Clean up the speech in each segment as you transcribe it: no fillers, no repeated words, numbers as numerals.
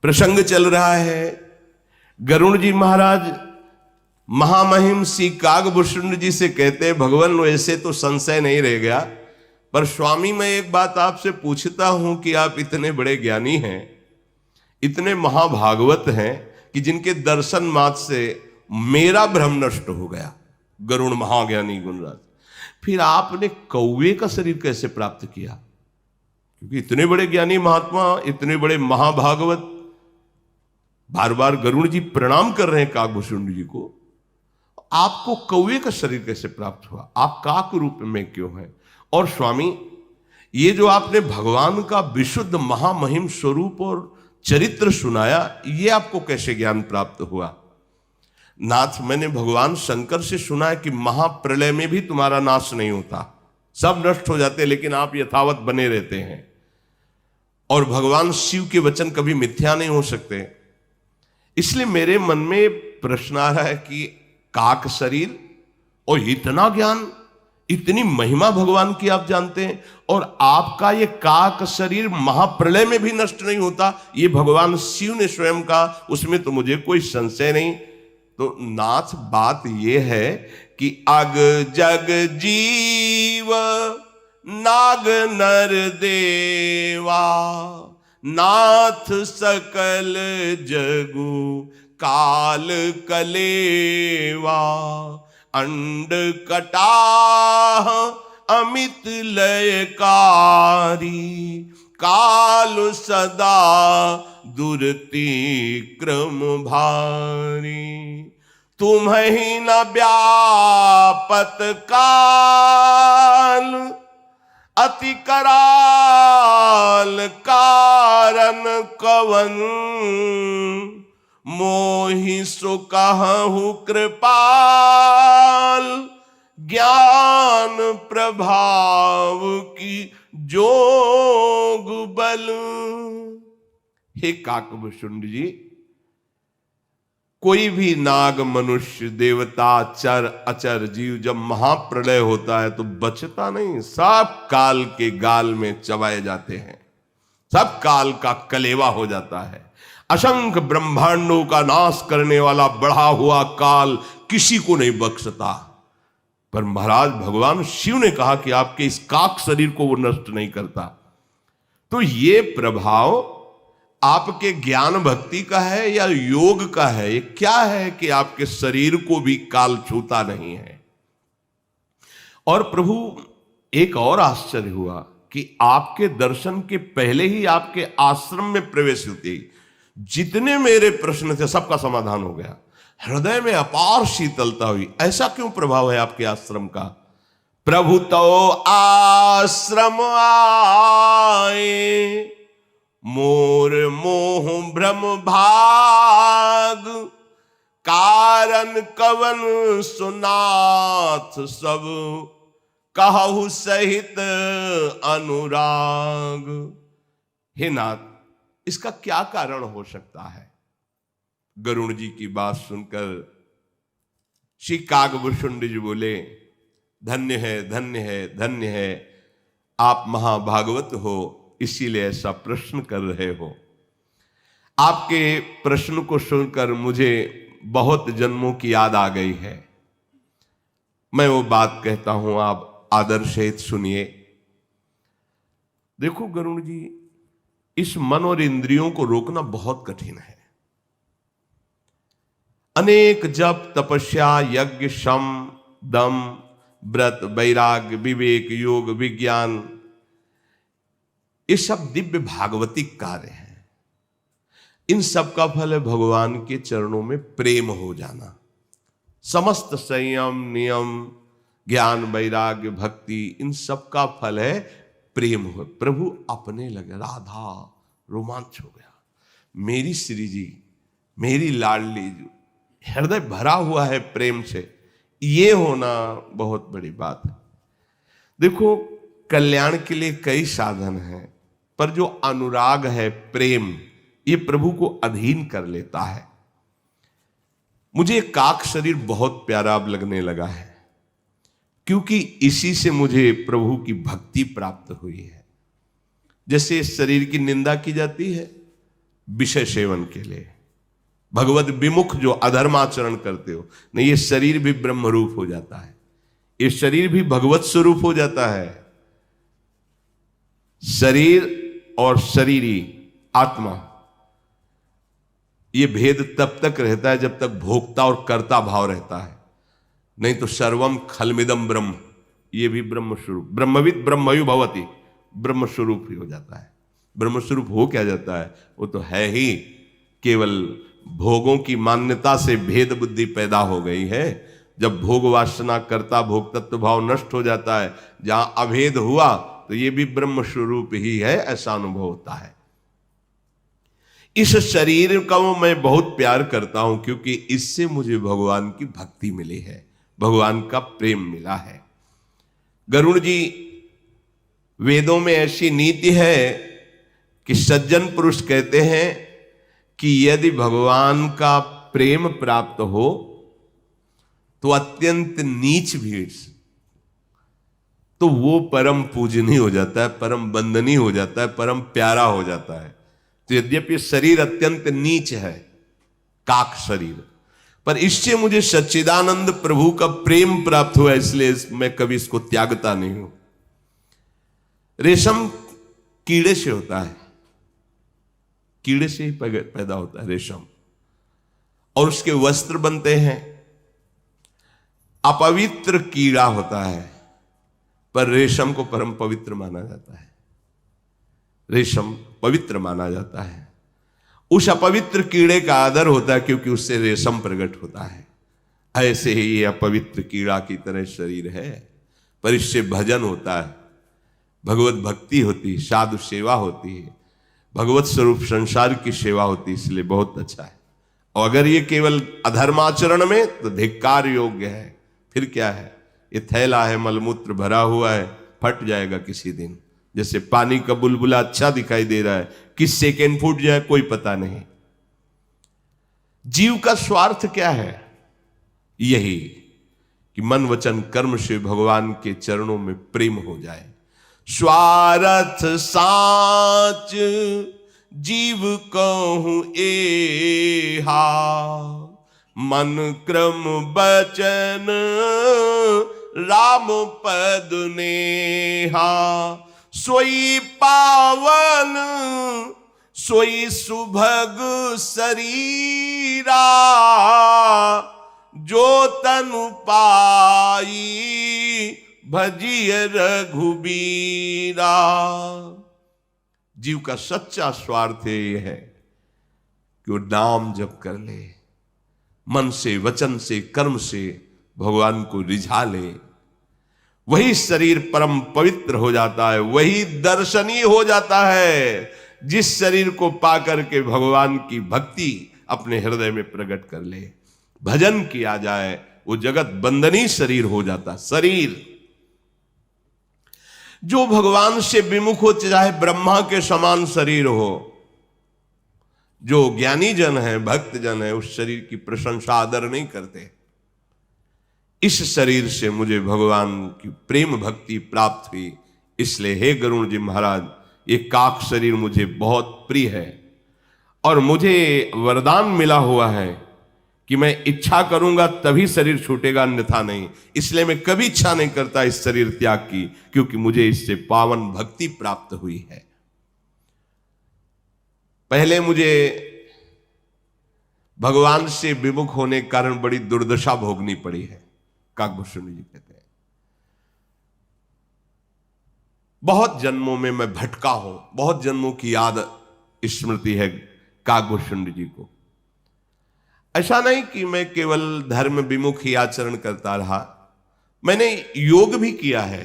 प्रसंग चल रहा है। गरुड़ जी महाराज महामहिम श्री कागभूषुंड जी से कहते हैं, भगवान वैसे तो संशय नहीं रह गया, पर स्वामी मैं एक बात आपसे पूछता हूं कि आप इतने बड़े ज्ञानी हैं, इतने महाभागवत हैं कि जिनके दर्शन मात्र से मेरा भ्रम नष्ट हो गया। गरुड़ महाज्ञानी गुणराज, फिर आपने कौवे का शरीर कैसे प्राप्त किया? क्योंकि इतने बड़े ज्ञानी महात्मा, इतने बड़े महाभागवत, बार बार गरुड़ जी प्रणाम कर रहे हैं कागभूषुंड जी को, आपको कौवे का शरीर कैसे प्राप्त हुआ? आप काक रूप में क्यों हैं? और स्वामी, ये जो आपने भगवान का विशुद्ध महामहिम स्वरूप और चरित्र सुनाया, ये आपको कैसे ज्ञान प्राप्त हुआ? नाथ, मैंने भगवान शंकर से सुना है कि महाप्रलय में भी तुम्हारा नाश नहीं होता, सब नष्ट हो जाते, लेकिन आप यथावत बने रहते हैं। और भगवान शिव के वचन कभी मिथ्या नहीं हो सकते। इसलिए मेरे मन में प्रश्न आ रहा है कि काक शरीर और इतना ज्ञान, इतनी महिमा भगवान की आप जानते हैं, और आपका ये काक शरीर महाप्रलय में भी नष्ट नहीं होता, ये भगवान शिव ने स्वयं कहा, उसमें तो मुझे कोई संशय नहीं। तो नाथ, बात ये है कि अग जग जीव नाग नर देवा, नाथ सकल जगु काल कलेवा, अंड कटाह अमित लयकारी, काल सदा दुरति क्रम भारी, तुम्हि न व्यापत काल, अति कराल कारण कवन, मोहि सो कहूँ कृपाल, ज्ञान प्रभाव की जोग बल। हे काकभूषुंड जी, कोई भी नाग, मनुष्य, देवता, चर अचर जीव जब महाप्रलय होता है तो बचता नहीं, सब काल के गाल में चबाए जाते हैं, सब काल का कलेवा हो जाता है। असंख्य ब्रह्मांडों का नाश करने वाला बढ़ा हुआ काल किसी को नहीं बख्शता। पर महाराज भगवान शिव ने कहा कि आपके इस काक शरीर को वो नष्ट नहीं करता। तो ये प्रभाव आपके ज्ञान भक्ति का है या योग का है? ये क्या है कि आपके शरीर को भी काल छूता नहीं है? और प्रभु, एक और आश्चर्य हुआ कि आपके दर्शन के पहले ही आपके आश्रम में प्रवेश होते ही जितने मेरे प्रश्न थे सबका समाधान हो गया। हृदय में अपार शीतलता हुई। ऐसा क्यों प्रभाव है आपके आश्रम का? प्रभु तो आश्रम आए, मोर मोह भ्रम भाग, कारण कवन सुनाथ सब, कहु सहित अनुराग। हे नाथ, इसका क्या कारण हो सकता है? गरुड़ जी की बात सुनकर श्री कागभूषुंड जी बोले, धन्य है, धन्य है, धन्य है, आप महाभागवत हो, इसीलिए ऐसा प्रश्न कर रहे हो। आपके प्रश्न को सुनकर मुझे बहुत जन्मों की याद आ गई है। मैं वो बात कहता हूं, आप आदर सहित सुनिए। देखो गरुड़ जी, इस मन और इंद्रियों को रोकना बहुत कठिन है। अनेक जप, तपस्या, यज्ञ, शम, दम, व्रत, वैराग्य, विवेक, योग, विज्ञान, ये सब दिव्य भागवतिक कार्य हैं। इन सब का फल है भगवान के चरणों में प्रेम हो जाना। समस्त संयम, नियम, ज्ञान, वैराग्य, भक्ति, इन सब का फल है प्रेम हो। प्रभु अपने लगे, राधा रोमांच हो गया। मेरी श्री जी, मेरी लाडली जी, हृदय भरा हुआ है प्रेम से। ये होना बहुत बड़ी बात है। देखो, कल्याण के लिए कई साधन हैं, पर जो अनुराग है, प्रेम, ये प्रभु को अधीन कर लेता है। मुझे काक शरीर बहुत प्यारा अब लगने लगा है, क्योंकि इसी से मुझे प्रभु की भक्ति प्राप्त हुई है। जैसे इस शरीर की निंदा की जाती है, विषय सेवन के लिए, भगवत विमुख जो अधर्माचरण करते हो, नहीं, ये शरीर भी ब्रह्म रूप हो जाता है, ये शरीर भी भगवत स्वरूप हो जाता है। शरीर और शरीरी आत्मा, ये भेद तब तक रहता है जब तक भोक्ता और कर्ता भाव रहता है, नहीं तो सर्वम खलमिदम ब्रह्म, ये भी ब्रह्म स्वरूप, ब्रह्मविद ब्रह्मयु भवति, ब्रह्म स्वरूप ही हो जाता है। ब्रह्म स्वरूप हो क्या जाता है? वो तो है ही, केवल भोगों की मान्यता से भेद बुद्धि पैदा हो गई है। जब भोग वासना कर्ता भोग तत्व भाव नष्ट हो जाता है, जहां अभेद हुआ, तो ये भी ब्रह्म स्वरूप ही है, ऐसा अनुभव होता है। इस शरीर का मैं बहुत प्यार करता हूं, क्योंकि इससे मुझे भगवान की भक्ति मिली है, भगवान का प्रेम मिला है। गरुड़ जी, वेदों में ऐसी नीति है कि सज्जन पुरुष कहते हैं कि यदि भगवान का प्रेम प्राप्त हो तो अत्यंत नीच भी, तो वो परम पूजनीय हो जाता है, परम वंदनीय हो जाता है, परम प्यारा हो जाता है। तो यद्यपि शरीर अत्यंत नीच है, काक शरीर, पर इससे मुझे सच्चिदानंद प्रभु का प्रेम प्राप्त हुआ, इसलिए मैं कभी इसको त्यागता नहीं हूं। रेशम कीड़े से होता है, कीड़े से ही पैदा होता है रेशम, और उसके वस्त्र बनते हैं। अपवित्र कीड़ा होता है, पर रेशम को परम पवित्र माना जाता है, रेशम पवित्र माना जाता है। उस अपवित्र कीड़े का आदर होता है, क्योंकि उससे रेशम प्रकट होता है। ऐसे ही ये अपवित्र कीड़ा की तरह शरीर है, पर इससे भजन होता है, भगवत भक्ति होती है, साधु सेवा होती है, भगवत स्वरूप संसार की सेवा होती है, इसलिए बहुत अच्छा है। और अगर ये केवल अधर्माचरण में, तो धिक्कार योग्य है। फिर क्या है? ये थैला है, मलमूत्र भरा हुआ है, फट जाएगा किसी दिन। जैसे पानी का बुलबुला अच्छा दिखाई दे रहा है, किस सेकेंड फूट जाए कोई पता नहीं। जीव का स्वार्थ क्या है? यही कि मन वचन कर्म से भगवान के चरणों में प्रेम हो जाए। स्वार्थ साच जीव कहूं एहा, मन क्रम बचन राम पद नेहा। सोई पावन सोई सुभग शरीरा, जो तनु पाई भजिय रघुबीरा। जीव का सच्चा स्वार्थ ये है कि वो नाम जप कर ले, मन से वचन से कर्म से भगवान को रिझा ले। वही शरीर परम पवित्र हो जाता है, वही दर्शनीय हो जाता है। जिस शरीर को पाकर के भगवान की भक्ति अपने हृदय में प्रकट कर ले, भजन किया जाए, वो जगत बंदनी शरीर हो जाता। शरीर जो भगवान से विमुख हो, चाहे ब्रह्मा के समान शरीर हो, जो ज्ञानी जन है, भक्त जन है, उस शरीर की प्रशंसा आदर नहीं करते। इस शरीर से मुझे भगवान की प्रेम भक्ति प्राप्त हुई, इसलिए हे गरुड़ जी महाराज, ये काक शरीर मुझे बहुत प्रिय है। और मुझे वरदान मिला हुआ है कि मैं इच्छा करूंगा तभी शरीर छूटेगा, अन्यथा नहीं। इसलिए मैं कभी इच्छा नहीं करता इस शरीर त्याग की, क्योंकि मुझे इससे पावन भक्ति प्राप्त हुई है। पहले मुझे भगवान से विमुख होने के कारण बड़ी दुर्दशा भोगनी पड़ी है, काकभूषण जी कहते हैं। बहुत जन्मों में मैं भटका हूं, बहुत जन्मों की याद स्मृति है काकभूषण जी को। ऐसा नहीं कि मैं केवल धर्म विमुख ही आचरण करता रहा, मैंने योग भी किया है,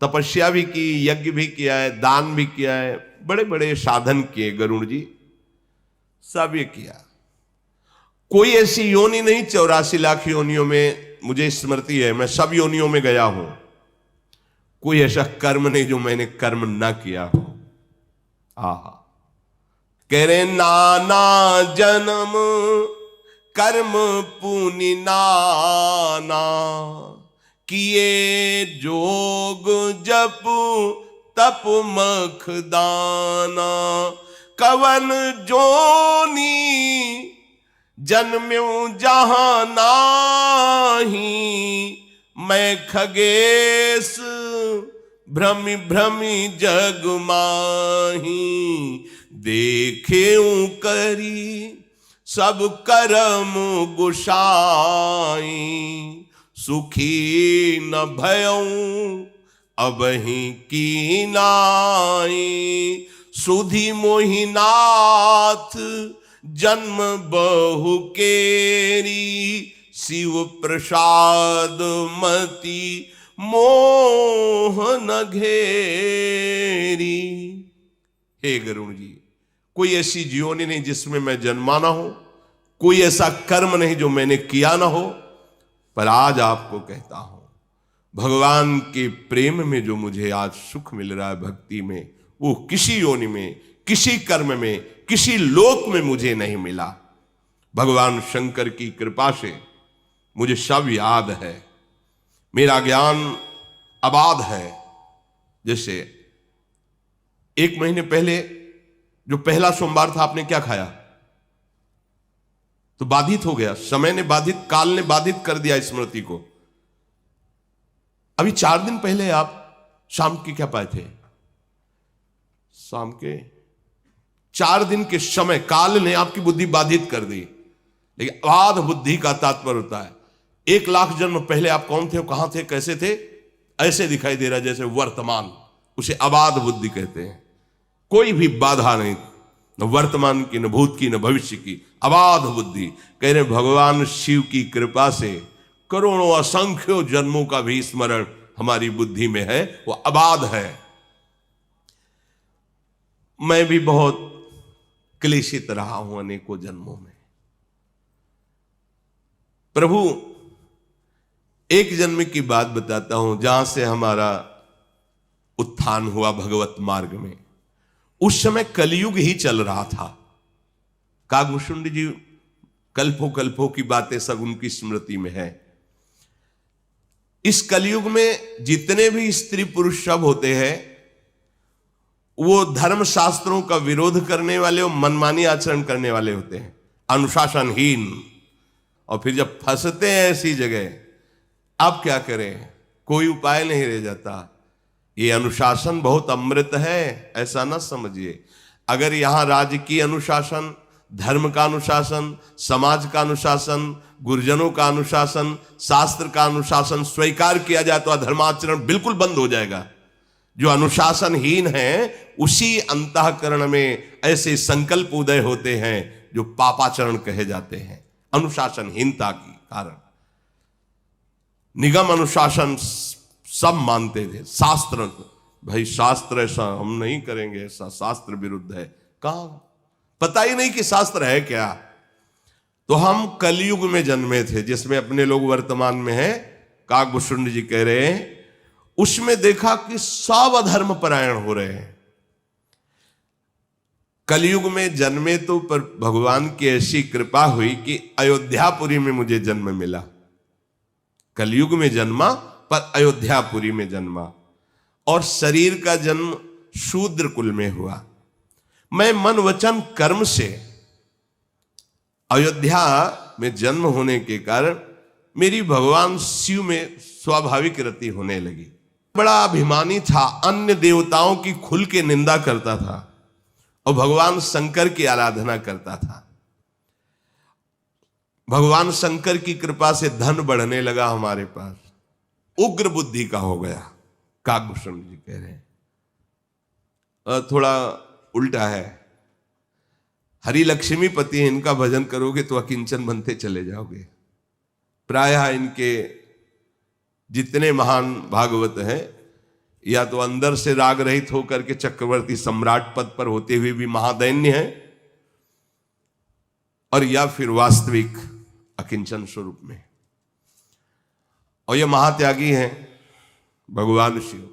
तपस्या भी की, यज्ञ भी किया है, दान भी किया है, बड़े बड़े साधन किए गरुड़ जी, सब ये किया। कोई ऐसी योनि नहीं, 84 लाख योनियों में मुझे स्मृति है, मैं सब योनियों में गया हूं। कोई ऐसा कर्म नहीं जो मैंने कर्म ना किया हो। आहा, कह रहे नाना जन्म कर्म पुनि नाना, किए जोग जप तप मख दाना। कवन जोनी जन्म्यूं जहां नाही, मैं खगेश भ्रमि भ्रमि जग माही, देखेऊं करी सब कर्म गुसाई, सुखी न भयऊं अबहि की नाई, सुधि मोहिनाथ जन्म बहु केरी, शिव प्रसाद मति मोह न घेरी। हे गरुण जी, कोई ऐसी जीवनी नहीं जिसमें मैं जन्मा ना हो, कोई ऐसा कर्म नहीं जो मैंने किया ना हो, पर आज आपको कहता हूं भगवान के प्रेम में जो मुझे आज सुख मिल रहा है भक्ति में, वो किसी योनि में, किसी कर्म में, किसी लोक में मुझे नहीं मिला। भगवान शंकर की कृपा से मुझे सब याद है, मेरा ज्ञान अबाध है। जैसे 1 महीने पहले जो पहला सोमवार था, आपने क्या खाया? तो बाधित हो गया, समय ने बाधित, काल ने बाधित कर दिया स्मृति को। अभी 4 दिन पहले आप शाम के क्या पाए थे? शाम के 4 दिन के समय काल ने आपकी बुद्धि बाधित कर दी। लेकिन अबाध बुद्धि का तात्पर्य होता है 1 लाख जन्म पहले आप कौन थे, कहां थे, कैसे थे, ऐसे दिखाई दे रहा है जैसे वर्तमान, उसे अबाध बुद्धि कहते हैं। कोई भी बाधा नहीं, न वर्तमान की, न भूत की, न भविष्य की, अबाध बुद्धि। कह रहे भगवान शिव की कृपा से करोड़ों असंख्यों जन्मों का भी स्मरण हमारी बुद्धि में है, वो अबाध है। मैं भी बहुत क्लेशित रहा हूं अनेकों जन्मों में। प्रभु, एक जन्म की बात बताता हूं जहां से हमारा उत्थान हुआ भगवत मार्ग में। उस समय कलयुग ही चल रहा था। कागभूषुंड जी कल्पों कल्पों की बातें सब उनकी स्मृति में है। इस कलयुग में जितने भी स्त्री पुरुष सब होते हैं, वो धर्म शास्त्रों का विरोध करने वाले और मनमानी आचरण करने वाले होते हैं, अनुशासनहीन। और फिर जब फंसते हैं ऐसी जगह, अब क्या करें, कोई उपाय नहीं रह जाता। ये अनुशासन बहुत अमृत है, ऐसा ना समझिए। अगर यहां राजकीय अनुशासन, धर्म का अनुशासन, समाज का अनुशासन, गुरुजनों का अनुशासन, शास्त्र का अनुशासन स्वीकार किया जाए तो अधर्माचरण बिल्कुल बंद हो जाएगा। जो अनुशासनहीन है, उसी अंतःकरण में ऐसे संकल्प उदय होते हैं जो पापाचरण कहे जाते हैं, अनुशासनहीनता के कारण। निगम अनुशासन सब मानते थे, शास्त्र भाई शास्त्र ऐसा हम नहीं करेंगे, ऐसा शास्त्र विरुद्ध है। कहां, पता ही नहीं कि शास्त्र है क्या। तो हम कलयुग में जन्मे थे जिसमें अपने लोग वर्तमान में हैं। कागभूषुंड जी कह रहे हैं उसमें देखा कि सब अधर्म परायण हो रहे हैं। कलयुग में जन्मे तो पर भगवान की ऐसी कृपा हुई कि अयोध्यापुरी में मुझे जन्म मिला। कलयुग में जन्मा पर अयोध्यापुरी में जन्मा, और शरीर का जन्म शूद्र कुल में हुआ। मैं मन वचन कर्म से अयोध्या में जन्म होने के कारण मेरी भगवान शिव में स्वाभाविक रति होने लगी। बड़ा अभिमानी था, अन्य देवताओं की खुल के निंदा करता था और भगवान शंकर की आराधना करता था। भगवान शंकर की कृपा से धन बढ़ने लगा हमारे पास, उग्र बुद्धि का हो गया। कागभूषण जी कह रहे हैं थोड़ा उल्टा है। हरि लक्ष्मीपति है, इनका भजन करोगे तो अकिंचन बनते चले जाओगे। प्रायः इनके जितने महान भागवत हैं, या तो अंदर से राग रहित होकर के चक्रवर्ती सम्राट पद पर होते हुए भी महादैन्य है, और या फिर वास्तविक अकिंचन स्वरूप में। और ये महात्यागी हैं भगवान शिव,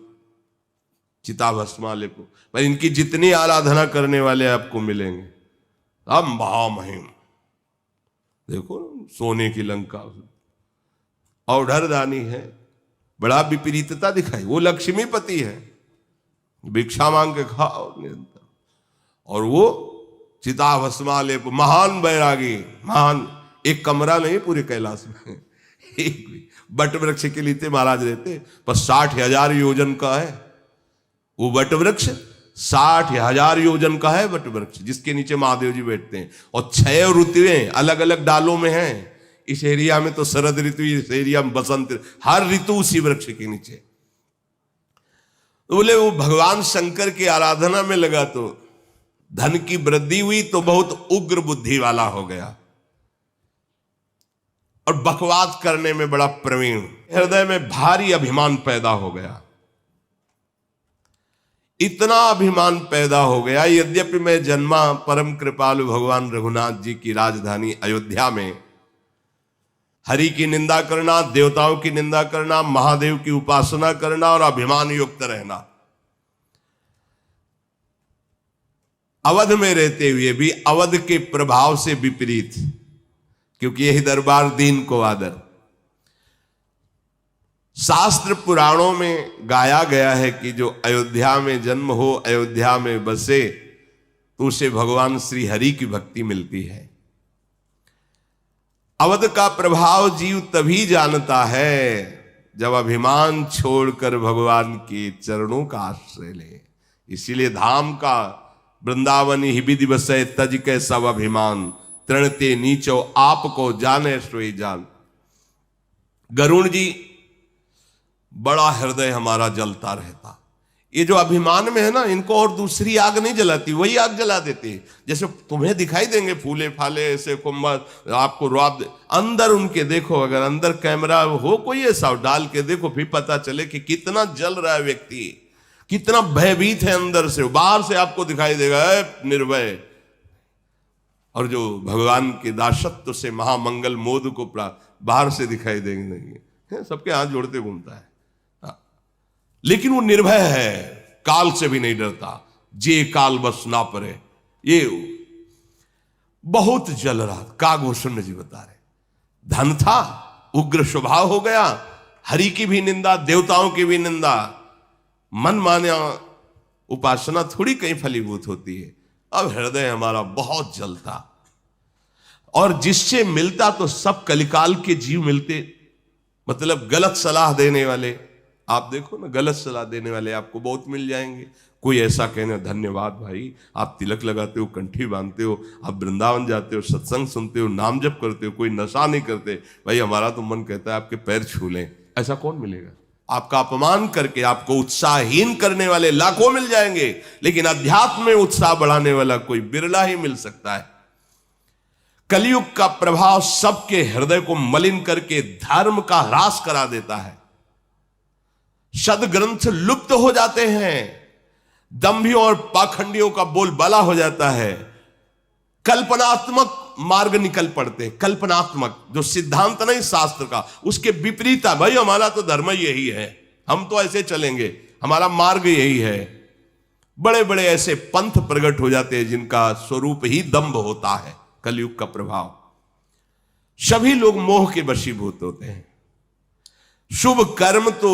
चिताभस्मा लेपो। पर इनकी जितनी आराधना करने वाले आपको मिलेंगे अब महामहिम। देखो सोने की लंका, औढ़रदानी है, बड़ा विपरीतता दिखाई। वो लक्ष्मीपति है, भिक्षा मांग के खाओ निरंतर, और वो चिता भस्मालेप, महान बैरागी, महान। एक कमरा नहीं पूरे कैलाश में, एक बट वृक्ष के नीचे महाराज रहते, पर 60,000 योजन का है वो बट वृक्ष, 60,000 योजन का है बट वृक्ष, जिसके नीचे महादेव जी बैठते हैं। और 6 ऋतुएं अलग अलग डालों में हैं। इस एरिया में तो शरद ऋतु, इस एरिया में बसंत, हर ऋतु उसी वृक्ष के नीचे। तो बोले वो भगवान शंकर की आराधना में लगा तो धन की वृद्धि हुई, तो बहुत उग्र बुद्धि वाला हो गया और बकवास करने में बड़ा प्रवीण, हृदय में भारी अभिमान पैदा हो गया। इतना अभिमान पैदा हो गया, यद्यपि मैं जन्मा परम कृपालु भगवान रघुनाथ जी की राजधानी अयोध्या में, हरि की निंदा करना, देवताओं की निंदा करना, महादेव की उपासना करना और अभिमान युक्त रहना। अवध में रहते हुए भी अवध के प्रभाव से विपरीत, क्योंकि यही दरबार दीन को आदर। शास्त्र पुराणों में गाया गया है कि जो अयोध्या में जन्म हो, अयोध्या में बसे, तो उसे भगवान श्री हरि की भक्ति मिलती है। अवध का प्रभाव जीव तभी जानता है जब अभिमान छोड़कर भगवान के चरणों का आश्रय ले। इसीलिए धाम का वृंदावन ही विधि बसै, तज के सब अभिमान, तृणते नीचो आपको जाने सोई जान। गरुण जी बड़ा हृदय हमारा जलता रहता। ये जो अभिमान में है ना, इनको और दूसरी आग नहीं जलाती, वही आग जला देती। जैसे तुम्हें दिखाई देंगे फूले फाले ऐसे कुंभ, आपको रुआब, अंदर उनके देखो, अगर अंदर कैमरा हो कोई ऐसा डाल के देखो, फिर पता चले कि कितना जल रहा है व्यक्ति, कितना भयभीत है अंदर से। बाहर से आपको दिखाई देगा निर्भय, और जो भगवान के दासत्व से महामंगल मोद को बाहर से दिखाई देंगे नहीं, सबके हाथ जोड़ते घूमता है, लेकिन वो निर्भय है, काल से भी नहीं डरता। जे काल बस ना परे, ये बहुत जल रहा। कागभूषण जी बता रहे, धन था, उग्र स्वभाव हो गया, हरि की भी निंदा, देवताओं की भी निंदा, मन माना उपासना थोड़ी कहीं फलीभूत होती है। अब हृदय हमारा बहुत जलता, और जिससे मिलता तो सब कलिकाल के जीव मिलते, मतलब गलत सलाह देने वाले। आप देखो ना, गलत सलाह देने वाले आपको बहुत मिल जाएंगे। कोई ऐसा कहने, धन्यवाद भाई, आप तिलक लगाते हो, कंठी बांधते हो, आप वृंदावन जाते हो, सत्संग सुनते हो, नाम जप करते हो, कोई नशा नहीं करते, भाई हमारा तो मन कहता है आपके पैर छू लें। ऐसा कौन मिलेगा? आपका अपमान करके आपको उत्साहहीन करने वाले लाखों मिल जाएंगे, लेकिन अध्यात्म में उत्साह बढ़ाने वाला कोई बिरला ही मिल सकता है। कलयुग का प्रभाव सबके हृदय को मलिन करके धर्म का ह्रास करा देता है। सदग्रंथ लुप्त हो जाते हैं, दंभियों और पाखंडियों का बोलबाला हो जाता है, कल्पनात्मक मार्ग निकल पड़ते, कल्पनात्मक जो सिद्धांत नहीं शास्त्र का, उसके विपरीत है। भाई हमारा तो धर्म यही है, हम तो ऐसे चलेंगे, हमारा मार्ग यही है। बड़े बड़े ऐसे पंथ प्रकट हो जाते हैं जिनका स्वरूप ही दंभ होता है। कलयुग का प्रभाव, सभी लोग मोह के वशीभूत होते हैं। शुभ कर्म तो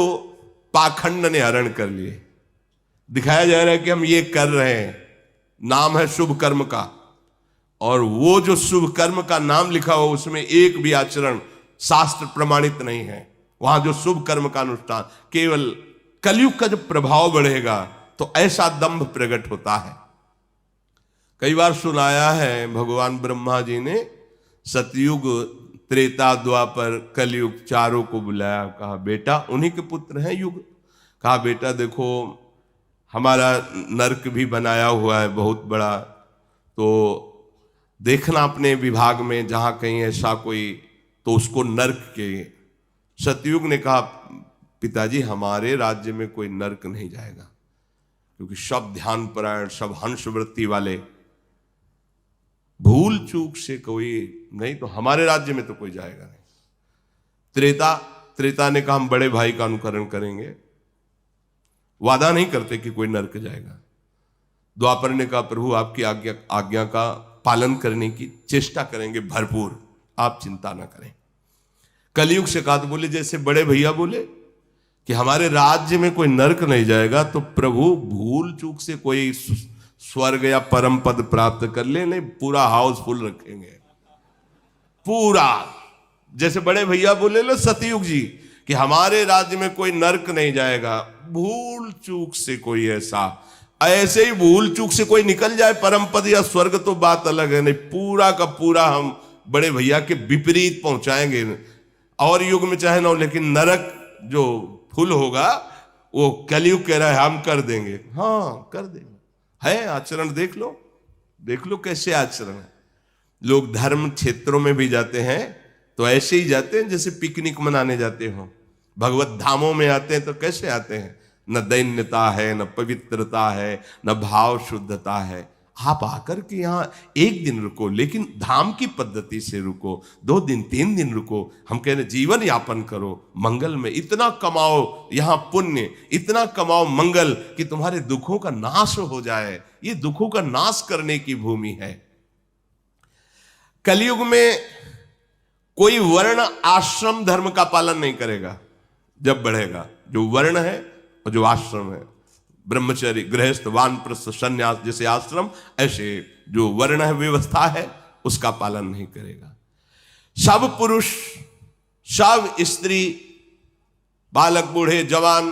पाखंड ने हरण कर लिए, दिखाया जा रहा है कि हम ये कर रहे हैं, नाम है शुभ कर्म का, और वो जो शुभ कर्म का नाम लिखा हो उसमें एक भी आचरण शास्त्र प्रमाणित नहीं है। वहां जो शुभ कर्म का अनुष्ठान, केवल कलयुग का जो प्रभाव बढ़ेगा तो ऐसा दंभ प्रकट होता है। कई बार सुनाया है, भगवान ब्रह्मा जी ने सतयुग, त्रेता, द्वापर, कलयुग चारों को बुलाया, कहा बेटा, उन्हीं के पुत्र हैं युग, कहा बेटा देखो हमारा नरक भी बनाया हुआ है बहुत बड़ा, तो देखना अपने विभाग में जहां कहीं ऐसा कोई, तो उसको नरक के। सतयुग ने कहा पिताजी हमारे राज्य में कोई नरक नहीं जाएगा, क्योंकि सब ध्यान परायण, सब हंस वृत्ति वाले, भूल चूक से कोई नहीं तो हमारे राज्य में तो कोई जाएगा नहीं। त्रेता ने कहा हम बड़े भाई का अनुकरण करेंगे, वादा नहीं करते कि कोई नरक जाएगा। द्वापर ने कहा प्रभु आपकी आज्ञा का पालन करने की चेष्टा करेंगे भरपूर, आप चिंता ना करें। कलयुग से कहा तो बोले जैसे बड़े भैया बोले कि हमारे राज्य में कोई नरक नहीं जाएगा, तो प्रभु भूल चूक से कोई स्वर्ग या परम पद प्राप्त कर ले, नहीं पूरा हाउसफुल रखेंगे पूरा। जैसे बड़े भैया बोले लो सतयुग जी कि हमारे राज्य में कोई नरक नहीं जाएगा, भूल चूक से कोई ऐसे ही भूल चूक से कोई निकल जाए परम पद या स्वर्ग तो बात अलग है, नहीं पूरा का पूरा हम बड़े भैया के विपरीत पहुंचाएंगे। और युग में चाहे ना हो, लेकिन नरक जो फुल होगा वो कलयुग कह रहा है हम कर देंगे। हाँ कर देंगे, है आचरण देख लो कैसे आचरण है। लोग धर्म क्षेत्रों में भी जाते हैं तो ऐसे ही जाते हैं जैसे पिकनिक मनाने जाते हो। भगवत धामों में आते हैं तो कैसे आते हैं, न दैन्यता है, न पवित्रता है, न भाव शुद्धता है। आप आकर के यहाँ एक दिन रुको, लेकिन धाम की पद्धति से रुको, 2 दिन 3 दिन रुको। हम कह रहे जीवन यापन करो मंगल में, इतना कमाओ यहाँ पुण्य, इतना कमाओ मंगल कि तुम्हारे दुखों का नाश हो जाए। ये दुखों का नाश करने की भूमि है। कलयुग में कोई वर्ण आश्रम धर्म का पालन नहीं करेगा जब बढ़ेगा। जो वर्ण है और जो आश्रम है, ब्रह्मचर्य, गृहस्थ, वानप्रस्थ, संन्यास जैसे आश्रम, ऐसे जो वर्ण है व्यवस्था है उसका पालन नहीं करेगा। सब पुरुष, सब स्त्री, बालक, बूढ़े, जवान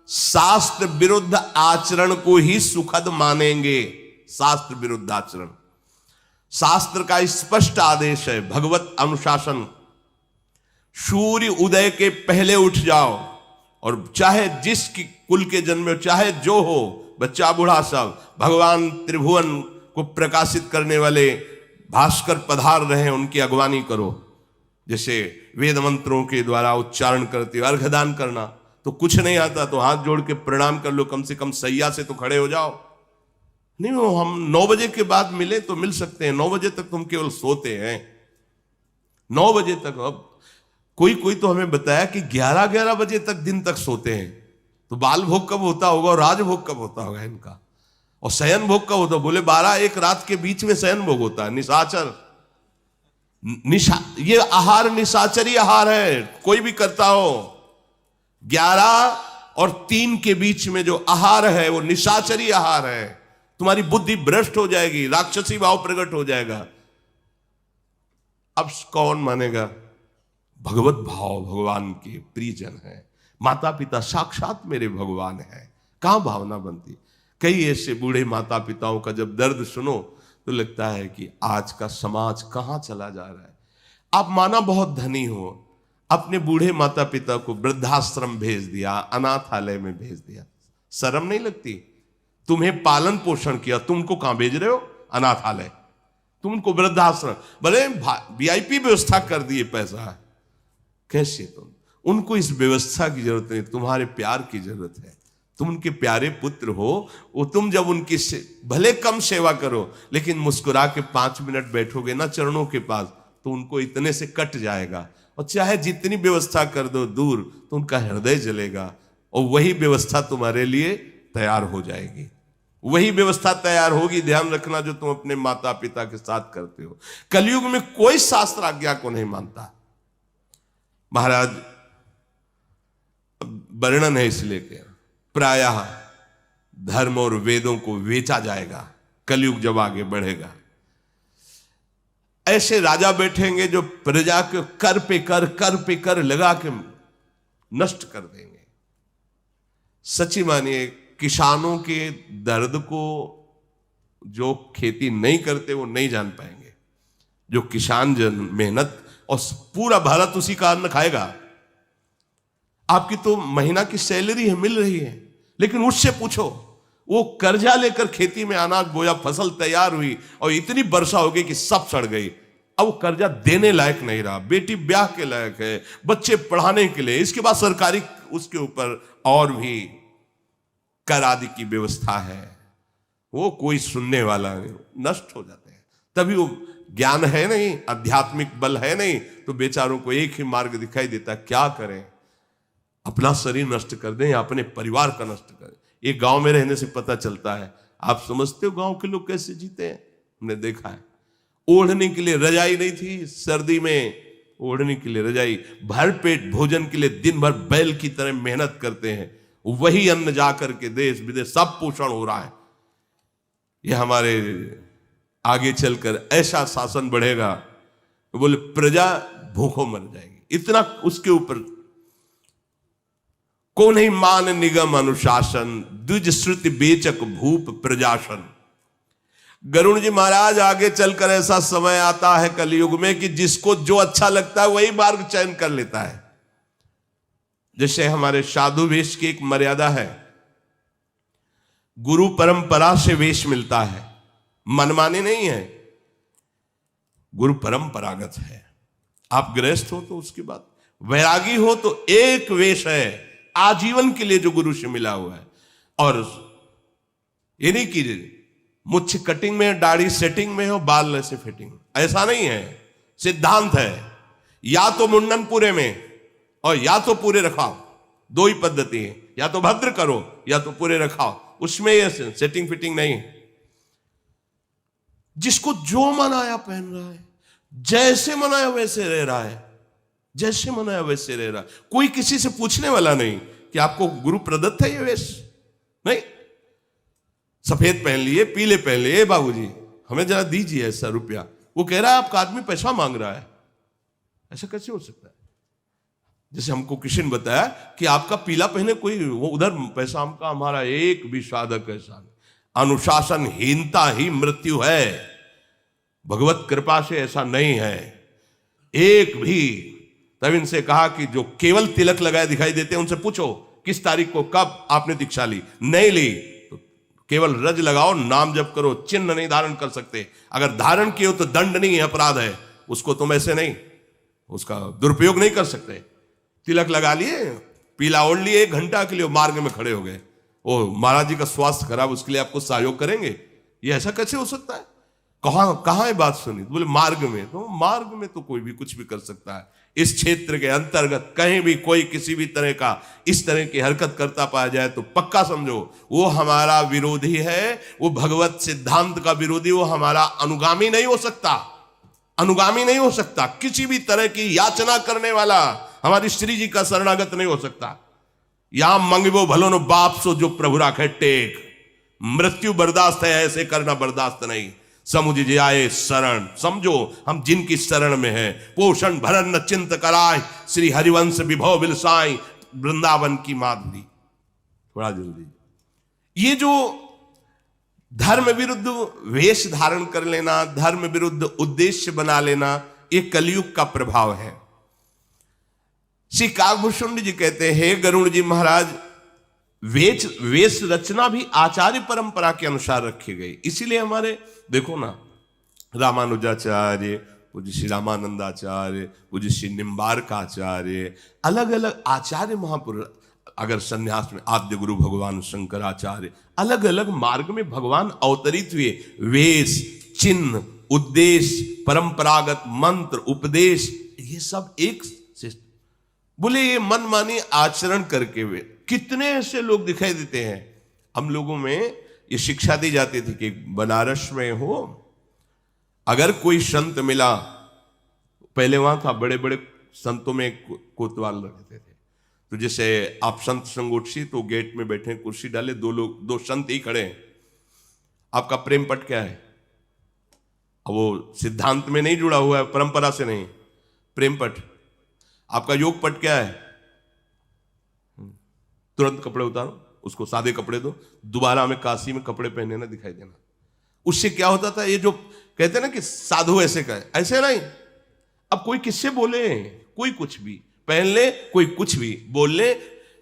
शास्त्र विरुद्ध आचरण को ही सुखद मानेंगे। शास्त्र विरुद्ध आचरण, शास्त्र का स्पष्ट आदेश है, भगवत अनुशासन। सूर्य उदय के पहले उठ जाओ, और चाहे जिस कुल के जन्म हो, चाहे जो हो, बच्चा बूढ़ा सब, भगवान त्रिभुवन को प्रकाशित करने वाले भास्कर पधार रहे, उनकी अगवानी करो। जैसे वेद मंत्रों के द्वारा उच्चारण करते हो, अर्घदान करना, तो कुछ नहीं आता तो हाथ जोड़ के प्रणाम कर लो, कम से कम सैया से तो खड़े हो जाओ। नहीं वो हम 9 बजे के बाद मिले तो मिल सकते हैं, 9 बजे तक तुम केवल सोते हैं, 9 बजे तक। अब कोई तो हमें बताया कि 11 बजे तक दिन तक सोते हैं, तो बाल भोग कब होता होगा और राजभोग कब होता होगा इनका, और शयन भोग कब होता? बोले 12-1 रात के बीच में शयन भोग होता है। निशाचर, ये आहार निशाचरी आहार है, कोई भी करता हो। 11 और 3 के बीच में जो आहार है वो निशाचरी आहार है। तुम्हारी बुद्धि भ्रष्ट हो जाएगी, राक्षसी भाव प्रकट हो जाएगा। अब कौन मानेगा? भगवत भाव भगवान के प्रियजन है, माता पिता साक्षात मेरे भगवान है, कहां भावना बनती। कई ऐसे बूढ़े माता पिताओं का जब दर्द सुनो तो लगता है कि आज का समाज कहां चला जा रहा है। आप माना बहुत धनी हो, अपने बूढ़े माता पिता को वृद्धाश्रम भेज दिया, अनाथालय में भेज दिया, शर्म नहीं लगती? तुम्हें पालन पोषण किया, तुमको कहां भेज रहे हो? अनाथालय। तुमको वृद्धाश्रम, भले VIP व्यवस्था कर दिए, पैसा है, कैसे तुम? उनको इस व्यवस्था की जरूरत नहीं, तुम्हारे प्यार की जरूरत है। तुम उनके प्यारे पुत्र हो, वो तुम जब उनकी भले कम सेवा करो, लेकिन मुस्कुरा के 5 मिनट बैठोगे ना चरणों के पास, तो उनको इतने से कट जाएगा। और चाहे जितनी व्यवस्था कर दो दूर, तो उनका हृदय जलेगा, और वही व्यवस्था तुम्हारे लिए तैयार हो जाएगी। वही व्यवस्था तैयार होगी, ध्यान रखना, जो तुम अपने माता पिता के साथ करते हो। कलयुग में कोई शास्त्र आज्ञा को नहीं मानता। महाराज वर्णन है इसलिए कि प्रायः धर्म और वेदों को बेचा जाएगा कलयुग जब आगे बढ़ेगा। ऐसे राजा बैठेंगे जो प्रजा के कर पे कर लगा के नष्ट कर देंगे। सच्ची मानिए, किसानों के दर्द को जो खेती नहीं करते वो नहीं जान पाएंगे। जो किसान जन मेहनत, और पूरा भारत उसी का अन्न खाएगा। आपकी तो महीना की सैलरी है, मिल रही है, लेकिन उससे पूछो, वो कर्जा लेकर खेती में अनाज बोया, फसल तैयार हुई और इतनी वर्षा हो गई कि सब सड़ गई। अब वो कर्जा देने लायक नहीं रहा, बेटी ब्याह के लायक है, बच्चे पढ़ाने के लिए, इसके बाद सरकारी उसके ऊपर और भी कर आदि की व्यवस्था है, वो कोई सुनने वाला नहीं, नष्ट हो जाते हैं। तभी वो ज्ञान है नहीं, आध्यात्मिक बल है नहीं, तो बेचारों को एक ही मार्ग दिखाई देता, क्या करें? अपना शरीर नष्ट कर दें या अपने परिवार का नष्ट करें। ये गांव में रहने से पता चलता है। आप समझते हो गांव के लोग कैसे जीते हैं? हमने देखा है। ओढ़ने के लिए रजाई नहीं थी, सर्दी में ओढ़ने के लिए रजाई, भरपेट भोजन के लिए दिन भर बैल की तरह मेहनत करते हैं, वही अन्न जाकर के देश विदेश सब पोषण हो रहा है। ये हमारे आगे चलकर ऐसा शासन बढ़ेगा तो बोले प्रजा भूखों मर जाएगी, इतना उसके ऊपर। को नहीं मान निगम अनुशासन, द्विज श्रुति बेचक भूप प्रजासन। गरुड़ जी महाराज आगे चलकर ऐसा समय आता है कलयुग में कि जिसको जो अच्छा लगता है वही मार्ग चयन कर लेता है। जैसे हमारे साधु वेश की एक मर्यादा है, गुरु परंपरा से वेश मिलता है, मनमानी नहीं है, गुरु परंपरागत है। आप गृहस्थ हो तो उसकी बात, वैरागी हो तो एक वेश है आजीवन के लिए जो गुरु से मिला हुआ है। और ये नहीं कि मुझ कटिंग में, दाढ़ी सेटिंग में हो, बाल ऐसे फिटिंग, ऐसा नहीं है। सिद्धांत है या तो मुंडन पूरे में और या तो पूरे रखाओ, दो ही पद्धति है, या तो भद्र करो या तो पूरे रखाओ, उसमें ये सेटिंग फिटिंग नहीं। जिसको जो मनाया पहन रहा है, जैसे मनाया वैसे रह रहा है, जैसे मनाया वैसे रह रहा है। कोई किसी से पूछने वाला नहीं कि आपको गुरु प्रदत्त है ये वेश, नहीं। सफेद पहन लिए, पीले पहन लिए, बाबूजी हमें जरा दीजिए ऐसा रुपया, वो कह रहा है आपका आदमी पैसा मांग रहा है, ऐसा कैसे हो सकता है? जैसे हमको किसी ने बताया कि आपका पीला पहने कोई, वो उधर पैसा, हमका हमारा एक भी साधक ऐसा नहीं। अनुशासनहीनता ही मृत्यु है, भगवत कृपा से ऐसा नहीं है एक भी। तब इनसे कहा कि जो केवल तिलक लगाए दिखाई देते हैं उनसे पूछो किस तारीख को कब आपने दीक्षा ली, नहीं ली तो केवल रज लगाओ, नाम जप करो, चिन्ह नहीं धारण कर सकते। अगर धारण किए हो तो दंड नहीं है, अपराध है, उसको तुम ऐसे नहीं, उसका दुरुपयोग नहीं कर सकते। तिलक लगा लिए, पीला ओढ़ लिए, 1 घंटा के लिए मार्ग में खड़े हो गए, ओ महाराज जी का स्वास्थ्य खराब, उसके लिए आपको सहयोग करेंगे, ये ऐसा कैसे हो सकता है? कहां है बात सुनी? तो बोले मार्ग में। तो मार्ग में तो कोई भी कुछ भी कर सकता है। इस क्षेत्र के अंतर्गत कहीं भी कोई किसी भी तरह का इस तरह की हरकत करता पाया जाए तो पक्का समझो वो हमारा विरोधी है, वो भगवत सिद्धांत का विरोधी, वो हमारा अनुगामी नहीं हो सकता, अनुगामी नहीं हो सकता। किसी भी तरह की याचना करने वाला हमारी श्री जी का शरणागत नहीं हो सकता। यहां मंगबो भलो नो बाप सो जो प्रभु राखे टेक, मृत्यु बर्दाश्त है, ऐसे करना बर्दाश्त नहीं। समुझ जाए शरण, समझो हम जिनकी शरण में है, पोषण भरण न चिंत कराए, श्री हरिवंश विभव बिलसाई, वृंदावन की माधुरी। थोड़ा जल्दी, ये जो धर्म विरुद्ध वेश धारण कर लेना, धर्म विरुद्ध उद्देश्य बना लेना, ये कलयुग का प्रभाव है। श्री काकभूषुंड जी कहते हैं, गरुड़ जी महाराज, वेश रचना भी आचार्य परंपरा के अनुसार रखी गई। इसीलिए हमारे देखो ना, रामानुजाचार्य, पूज्य श्री रामानंदाचार्य, पूज्य श्री निम्बारकाचार्य, अलग अलग आचार्य महापुरुष, अगर संन्यास में आद्य गुरु भगवान शंकराचार्य, अलग अलग मार्ग में भगवान अवतरित हुए। वेश, चिन्ह, उद्देश्य, परंपरागत मंत्र, उपदेश, ये सब एक बोले ये मनमानी आचरण करके हुए कितने ऐसे लोग दिखाई देते हैं। हम लोगों में ये शिक्षा दी जाती थी कि बनारस में हो, अगर कोई संत मिला, पहले वहां था बड़े बड़े संतों में कोतवाल रहते थे, तो जैसे आप संत संगोष्ठी, तो गेट में बैठे, कुर्सी डाले, दो संत ही खड़े हैं, आपका प्रेम पट क्या है? अब वो सिद्धांत में नहीं जुड़ा हुआ है, परंपरा से नहीं, प्रेम पट। आपका योग पट क्या है? तुरंत कपड़े उतारो, उसको सादे कपड़े दो, दोबारा हमें काशी में कपड़े पहने ना दिखाई देना। उससे क्या होता था, ये जो कहते हैं ना कि साधु ऐसे कहे, ऐसे नहीं। अब कोई किससे बोले, कोई कुछ भी पहन ले, कोई कुछ भी बोल ले,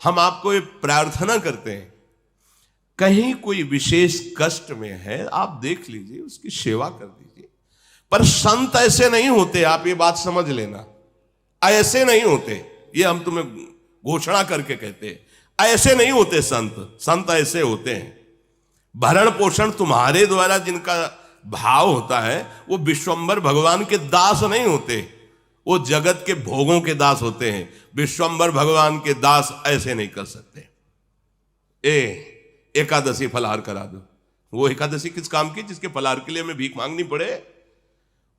हम आपको ये प्रार्थना करते हैं, कहीं कोई विशेष कष्ट में है, आप देख लीजिए, उसकी सेवा कर दीजिए। पर संत ऐसे नहीं होते, आप ये बात समझ लेना, ऐसे नहीं होते। ये हम तुम्हें घोषणा करके कहते हैं, ऐसे नहीं होते संत। संत ऐसे होते हैं, भरण पोषण तुम्हारे द्वारा जिनका भाव होता है, वो विश्वंभर भगवान के दास नहीं होते, वो जगत के भोगों के दास होते हैं। विश्वंभर भगवान के दास ऐसे नहीं कर सकते। एकादशी फलाहार करा दो, वो एकादशी किस काम की जिसके फलाहार के लिए हमें भीख मांगनी पड़े?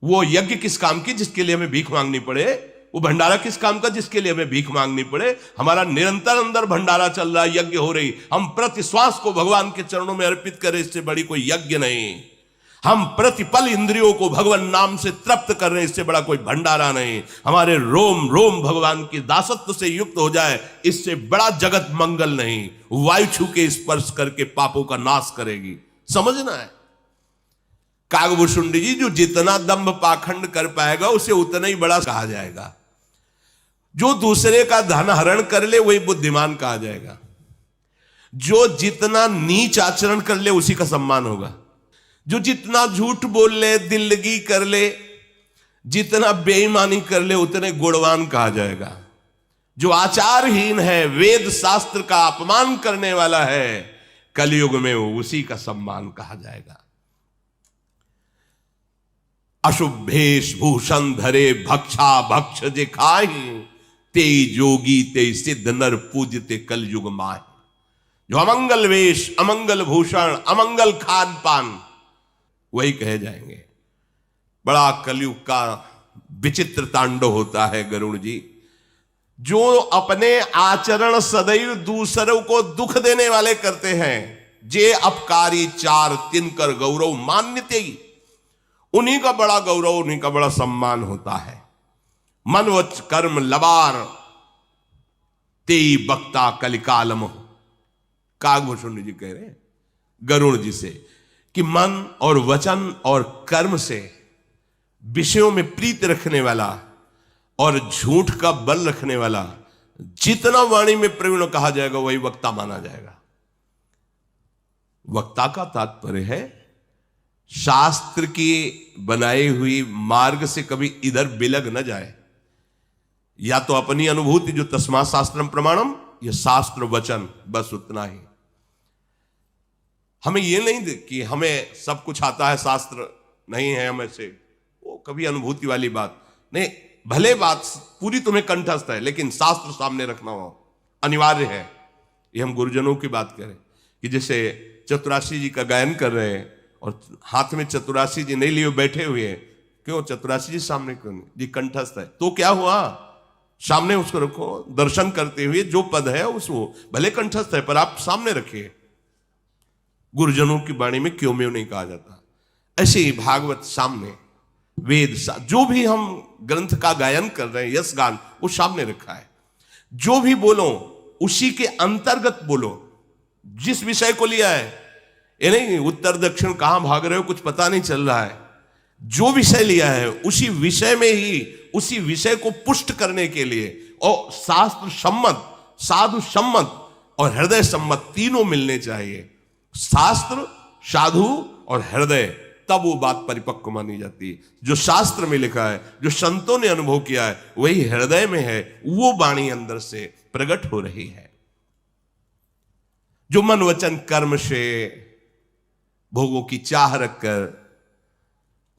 वो यज्ञ किस काम की जिसके लिए हमें भीख मांगनी पड़े? वो भंडारा किस काम का जिसके लिए हमें भीख मांगनी पड़े? हमारा निरंतर अंदर भंडारा चल रहा है, यज्ञ हो रही, हम प्रति श्वास को भगवान के चरणों में अर्पित करें, इससे बड़ी कोई यज्ञ नहीं। हम प्रतिपल इंद्रियों को भगवान नाम से तृप्त कर रहे हैं, इससे बड़ा कोई भंडारा नहीं। हमारे रोम रोम भगवान की दासत्व से युक्त हो जाए, इससे बड़ा जगत मंगल नहीं। वायु छू के स्पर्श करके पापों का नाश करेगी, समझना है। कागभूषुंडी जी, जो जितना दंभ पाखंड कर पाएगा उसे उतना ही बड़ा कहा जाएगा। जो दूसरे का धन हरण कर ले वही बुद्धिमान कहा जाएगा। जो जितना नीच आचरण कर ले उसी का सम्मान होगा। जो जितना झूठ बोल ले, दिल्लगी कर ले, जितना बेईमानी कर ले, उतने गुणवान कहा जाएगा। जो आचारहीन है, वेद शास्त्र का अपमान करने वाला है, कलयुग में वो उसी का सम्मान कहा जाएगा। अशुभ भेष भूषण धरे भक्षा भक्ष जे खाहि, ते जोगी ते सिद्ध नर पूजते कलयुग माहि। जो अमंगल वेश, अमंगल भूषण, अमंगल खान पान, वही कहे जाएंगे। बड़ा कलयुग का विचित्र तांडव होता है गरुड़ जी। जो अपने आचरण सदैव दूसरों को दुख देने वाले करते हैं, जे अपकारी चार तिनकर गौरव मान्यते, उन्हीं का बड़ा गौरव, उन्हीं का बड़ा सम्मान होता है। मन वच कर्म लबार तेई बक्ता कलिकालम। कागभूषुंडी जी कह रहे हैं गरुड़ जी से कि मन और वचन और कर्म से विषयों में प्रीत रखने वाला और झूठ का बल रखने वाला जितना वाणी में प्रवीण कहा जाएगा वही वक्ता माना जाएगा। वक्ता का तात्पर्य है शास्त्र की बनाई हुई मार्ग से कभी इधर बिलग न जाए। या तो अपनी अनुभूति जो तस्मात् शास्त्रम प्रमाणम, यह शास्त्र वचन, बस उतना ही। हमें यह नहीं कि हमें सब कुछ आता है, शास्त्र नहीं है हमें से, वो कभी अनुभूति वाली बात नहीं। भले बात पूरी तुम्हें कंठस्थ है, लेकिन शास्त्र सामने रखना हो अनिवार्य है। ये हम गुरुजनों की बात करें कि जैसे चतुराशी जी का गायन कर रहे हैं और हाथ में चतुराशी जी नहीं लिए बैठे हुए हैं, क्यों? चतुराशी जी सामने क्यों नहीं? जी कंठस्थ है तो क्या हुआ, सामने उसको रखो, दर्शन करते हुए जो पद है उसको, भले कंठस्थ है पर आप सामने रखिए। गुरुजनों की वाणी में क्यों में नहीं कहा जाता। ऐसे ही भागवत सामने, वेद जो भी हम ग्रंथ का गायन कर रहे हैं, यश गान, वो सामने रखा है। जो भी बोलो उसी के अंतर्गत बोलो। जिस विषय को लिया है, ये नहीं उत्तर दक्षिण कहां भाग रहे हो कुछ पता नहीं चल रहा है। जो विषय लिया है उसी विषय में ही, उसी विषय को पुष्ट करने के लिए, और शास्त्र सम्मत, साधु सम्मत और हृदय सम्मत तीनों मिलने चाहिए। शास्त्र, साधु और हृदय, तब वो बात परिपक्व मानी जाती है। जो शास्त्र में लिखा है, जो संतों ने अनुभव किया है, वही हृदय में है, वो वाणी अंदर से प्रकट हो रही है। जो मन वचन कर्म से भोगों की चाह रखकर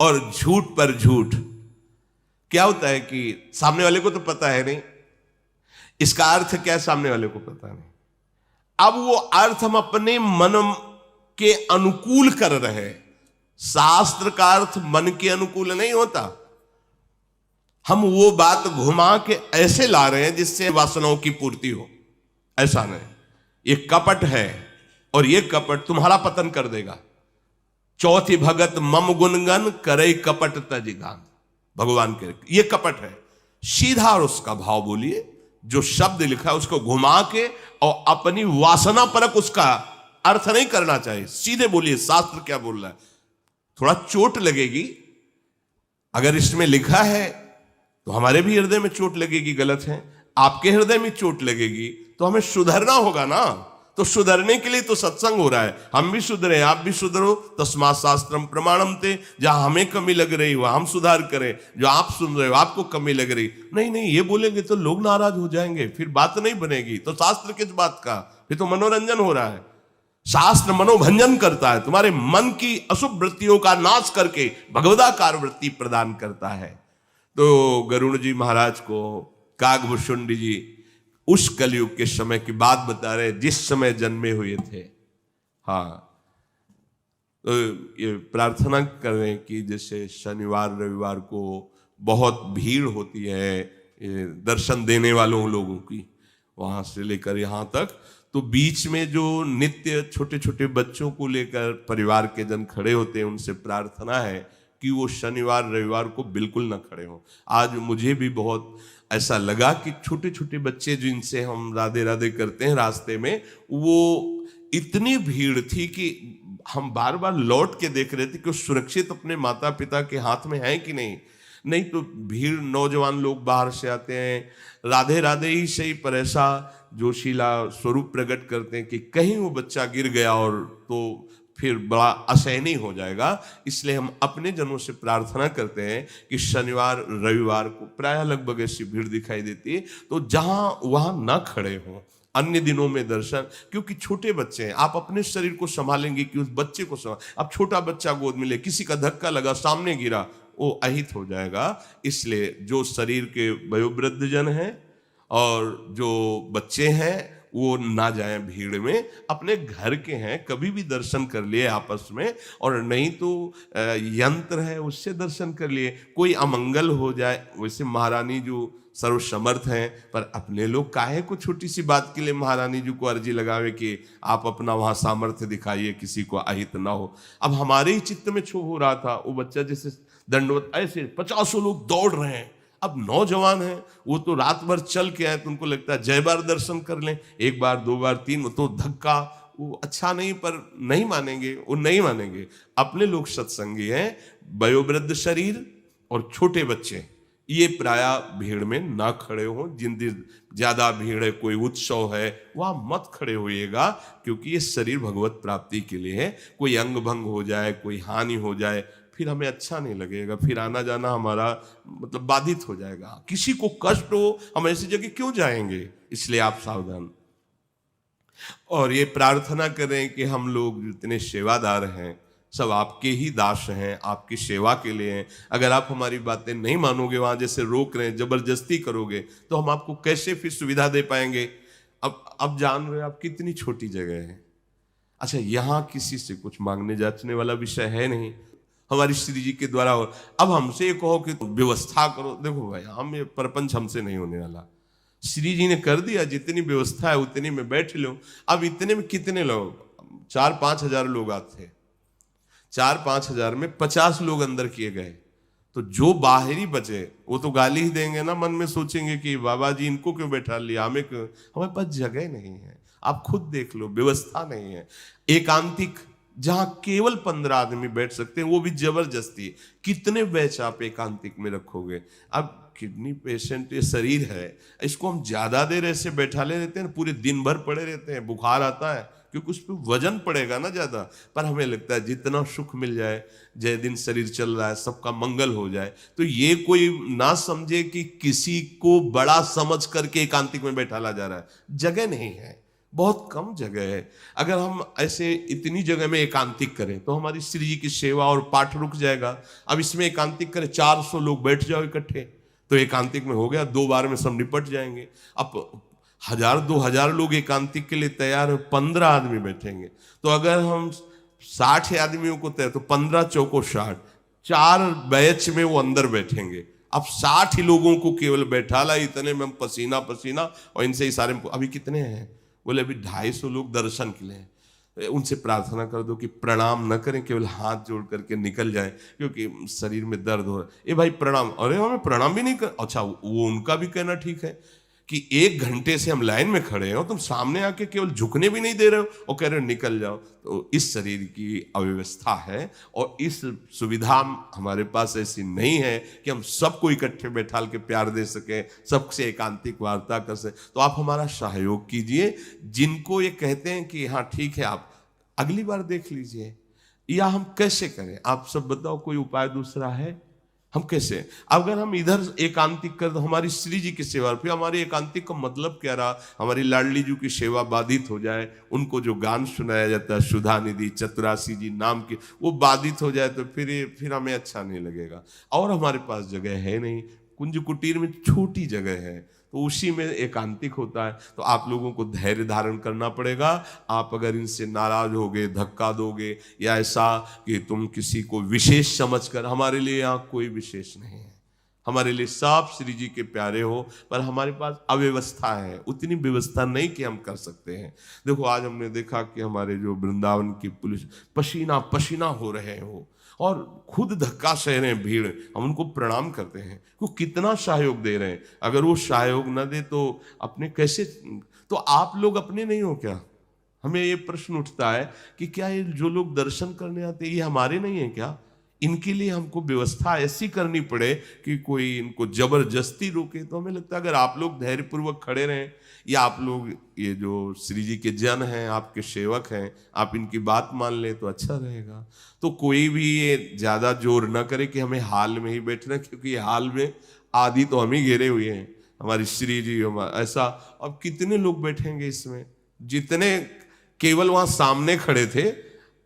और झूठ पर झूठ, क्या होता है कि सामने वाले को तो पता है नहीं इसका अर्थ क्या है, सामने वाले को पता नहीं। अब वो अर्थ हम अपने मन के अनुकूल कर रहे हैं। शास्त्र का अर्थ मन के अनुकूल नहीं होता। हम वो बात घुमा के ऐसे ला रहे हैं जिससे वासनाओं की पूर्ति हो, ऐसा नहीं। ये कपट है और ये कपट तुम्हारा पतन कर देगा। चौथी भगत मम गुणगन करे कपट तजिगान, भगवान के ये कपट है। सीधा और उसका भाव बोलिए, जो शब्द लिखा है उसको घुमा के और अपनी वासना परक उसका अर्थ नहीं करना चाहिए। सीधे बोलिए शास्त्र क्या बोल रहा है। थोड़ा चोट लगेगी, अगर इसमें लिखा है तो हमारे भी हृदय में चोट लगेगी, गलत है। आपके हृदय में चोट लगेगी तो हमें सुधरना होगा ना। तो सुधरने के लिए तो सत्संग हो रहा है, हम भी सुधरे, आप भी सुधरो। तस्मात् शास्त्रम प्रमाणम ते, जहां हमें कमी लग रही हो हम सुधार करें, जो आप सुन रहे हो आपको कमी लग रही नहीं, ये बोलेंगे तो लोग नाराज हो जाएंगे, फिर बात नहीं बनेगी। तो शास्त्र किस बात का, फिर तो मनोरंजन हो रहा है। शास्त्र मनोभंजन करता है, तुम्हारे मन की अशुभ वृत्तियों का नाश करके भगवदाकार वृत्ति प्रदान करता है। तो गरुड़ जी महाराज को कागभूषुंडी जी उस कलयुग के समय की बात बता रहे जिस समय जन्मे हुए थे। हाँ, तो ये प्रार्थना कर रहे हैं कि जैसे शनिवार रविवार को बहुत भीड़ होती है दर्शन देने वालों लोगों की, वहां से लेकर यहाँ तक। तो बीच में जो नित्य छोटे छोटे बच्चों को लेकर परिवार के जन खड़े होते हैं, उनसे प्रार्थना है कि वो शनिवार रविवार को बिल्कुल ना खड़े हों। आज मुझे भी बहुत ऐसा लगा कि छोटे छोटे बच्चे जिनसे हम राधे राधे करते हैं रास्ते में, वो इतनी भीड़ थी कि हम बार बार लौट के देख रहे थे कि वो सुरक्षित अपने माता पिता के हाथ में है कि नहीं। नहीं तो भीड़, नौजवान लोग बाहर से आते हैं, राधे राधे ही सही पर ऐसा जोशीला स्वरूप प्रकट करते हैं कि कहीं वो बच्चा गिर गया और तो फिर बड़ा असहनीय हो जाएगा। इसलिए हम अपने जनों से प्रार्थना करते हैं कि शनिवार रविवार को प्रायः लगभग ऐसी भीड़ दिखाई देती है, तो जहां वहां ना खड़े हों, अन्य दिनों में दर्शन। क्योंकि छोटे बच्चे हैं, आप अपने शरीर को संभालेंगे कि उस बच्चे को संभाल। अब छोटा बच्चा गोद में ले, किसी का धक्का लगा, सामने गिरा, वो अहित हो जाएगा। इसलिए जो शरीर के वयोवृद्ध जन हैं और जो बच्चे हैं वो ना जाएं भीड़ में, अपने घर के हैं कभी भी दर्शन कर लिए आपस में, और नहीं तो यंत्र है उससे दर्शन कर लिए। कोई अमंगल हो जाए, वैसे महारानी जो सर्वसमर्थ हैं, पर अपने लोग काहे को छोटी सी बात के लिए महारानी जी को अर्जी लगावे कि आप अपना वहां सामर्थ्य दिखाइए, किसी को अहित ना हो। अब हमारे ही चित्त में छो हो रहा था, वो बच्चा जैसे दंडवत, ऐसे 50 लोग दौड़ रहे हैं। अब नौजवान हैं, वो तो रात भर चल के आए, तो उनको लगता है जय बार दर्शन कर लें, एक बार दो बार तीन, तो धक्का वो अच्छा नहीं, पर नहीं मानेंगे, वो नहीं मानेंगे। अपने लोग सत्संगी हैं, वयोवृद्ध शरीर और छोटे बच्चे, ये प्रायः भीड़ में ना खड़े हों। जिन दिन ज्यादा भीड़ है, कोई उत्सव है, वहां मत खड़े होइएगा, क्योंकि ये शरीर भगवत प्राप्ति के लिए है। कोई अंग भंग हो जाए, कोई हानि हो जाए, फिर हमें अच्छा नहीं लगेगा, फिर आना जाना हमारा मतलब बाधित हो जाएगा। किसी को कष्ट हो, हम ऐसी जगह क्यों जाएंगे? इसलिए आप सावधान। और ये प्रार्थना करें कि हम लोग जितने सेवादार हैं सब आपके ही दास हैं, आपकी सेवा के लिए हैं। अगर आप हमारी बातें नहीं मानोगे, वहां जैसे रोक रहे हैं, जबरदस्ती करोगे, तो हम आपको कैसे फिर सुविधा दे पाएंगे? अब जान रहे आप कितनी छोटी जगह है। अच्छा, यहाँ किसी से कुछ मांगने जांचने वाला विषय है नहीं, हमारी श्री जी के द्वारा। अब हमसे ये कहो कि व्यवस्था करो, देखो भाई, हम ये प्रपंच हमसे नहीं होने वाला। श्री जी ने कर दिया, जितनी व्यवस्था है उतनी में बैठ लो। अब इतने में कितने लोग, 4-5 हजार लोग आते हैं, 4-5 हजार में 50 लोग अंदर किए गए, तो जो बाहरी बचे वो तो गाली ही देंगे ना, मन में सोचेंगे कि बाबा जी इनको क्यों बैठा लिया, हमें क्यों, हमारे पास जगह नहीं है। आप खुद देख लो, व्यवस्था नहीं है। एकांतिक जहां केवल 15 आदमी बैठ सकते हैं, वो भी जबरदस्ती। कितने बैच आप एकांतिक में रखोगे? अब किडनी पेशेंट ये शरीर है, इसको हम ज्यादा देर ऐसे बैठा ले रहते हैं, पूरे दिन भर पड़े रहते हैं, बुखार आता है, क्योंकि उस पर वजन पड़ेगा ना ज्यादा। पर हमें लगता है जितना सुख मिल जाए, जय दिन शरीर चल रहा है, सबका मंगल हो जाए, तो ये कोई ना समझे कि किसी को बड़ा समझ करके एकांतिक में बैठाला जा रहा है। जगह नहीं है, बहुत कम जगह है। अगर हम ऐसे इतनी जगह में एकांतिक करें तो हमारी श्री जी की सेवा और पाठ रुक जाएगा। अब इसमें एकांतिक करें, 400 लोग बैठ जाओ इकट्ठे, तो एकांतिक में हो गया, 2 बार में सब निपट जाएंगे। अब 1000-2000 लोग एकांतिक के लिए तैयार है, 15 आदमी बैठेंगे, तो अगर हम 60 आदमियों को तैयार, तो 15 चौको 60, 4 बैच में वो अंदर बैठेंगे। अब 60 ही लोगों को केवल बैठा ला, इतने में हम पसीना पसीना, और इनसे इशारे में अभी कितने हैं? बोले अभी 250 लोग दर्शन के लिए। उनसे प्रार्थना कर दो कि प्रणाम न करें, केवल हाथ जोड़ करके निकल जाए, क्योंकि शरीर में दर्द हो रहा है। ए भाई प्रणाम, अरे हमें प्रणाम भी नहीं कर। अच्छा, वो उनका भी कहना ठीक है कि 1 घंटे से हम लाइन में खड़े हो, तुम सामने आके केवल झुकने भी नहीं दे रहे हो और कह रहे हो निकल जाओ। तो इस शरीर की अव्यवस्था है, और इस सुविधा हमारे पास ऐसी नहीं है कि हम सबको इकट्ठे बैठाल के प्यार दे सके, सबसे एकांतिक वार्ता कर सके। तो आप हमारा सहयोग कीजिए। जिनको ये कहते हैं कि हाँ ठीक है, आप अगली बार देख लीजिए, या हम कैसे करें, आप सब बताओ, कोई उपाय दूसरा है? हम कैसे, अगर हम इधर एकांतिक कर दो हमारी श्री जी की सेवा, फिर हमारी एकांतिक का मतलब क्या रहा? हमारी लाडली जी की सेवा बाधित हो जाए, उनको जो गान सुनाया जाता है सुधा निधि चतुरासी जी नाम की, वो बाधित हो जाए, तो फिर हमें अच्छा नहीं लगेगा। और हमारे पास जगह है नहीं, कुंज कुटीर में छोटी जगह है, तो उसी में एकांतिक होता है। तो आप लोगों को धैर्य धारण करना पड़ेगा। आप अगर इनसे नाराज होगे, धक्का दोगे, या ऐसा कि तुम किसी को विशेष समझकर, हमारे लिए यहाँ कोई विशेष नहीं है। हमारे लिए सब श्री जी के प्यारे हो, पर हमारे पास अव्यवस्था है, उतनी व्यवस्था नहीं कि हम कर सकते हैं। देखो आज हमने देखा कि हमारे जो वृंदावन की पुलिस पसीना पसीना हो रहे हो और खुद धक्का सह रहे हैं भीड़, हम उनको प्रणाम करते हैं, वो कितना सहयोग दे रहे हैं। अगर वो सहयोग न दे तो अपने कैसे, तो आप लोग अपने नहीं हो क्या? हमें ये प्रश्न उठता है कि क्या ये जो लोग दर्शन करने आते हैं ये हमारे नहीं है क्या? इनके लिए हमको व्यवस्था ऐसी करनी पड़े कि कोई इनको जबरदस्ती रोके? तो हमें लगता है अगर आप लोग धैर्यपूर्वक खड़े रहें, या आप लोग ये जो श्री जी के जन हैं, आपके सेवक हैं, आप इनकी बात मान लें तो अच्छा रहेगा। तो कोई भी ये ज्यादा जोर न करे कि हमें हाल में ही बैठना, क्योंकि हाल में आदि तो हम ही घेरे हुए हैं, हमारी श्री जी ऐसा। अब कितने लोग बैठेंगे इसमें? जितने केवल वहां सामने खड़े थे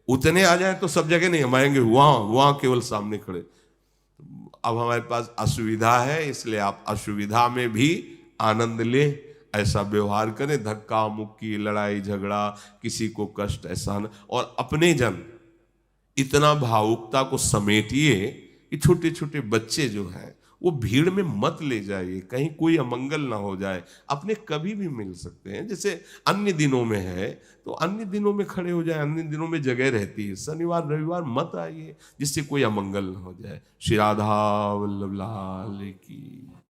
उतने आ जाए तो सब जगह नहीं हम आएंगे, वहां केवल सामने खड़े। अब हमारे पास असुविधा है, इसलिए आप असुविधा में भी आनंद ले, ऐसा व्यवहार करें। धक्का मुक्की, लड़ाई झगड़ा, किसी को कष्ट ऐसा न, और अपने जन इतना भावुकता को समेटिए कि छोटे छोटे बच्चे जो हैं वो भीड़ में मत ले जाइए, कहीं कोई अमंगल ना हो जाए। अपने कभी भी मिल सकते हैं, जैसे अन्य दिनों में है तो अन्य दिनों में खड़े हो जाए, अन्य दिनों में जगह रहती है। शनिवार रविवार मत आइए जिससे कोई अमंगल ना हो जाए। श्री राधा वल्लभ लाल की।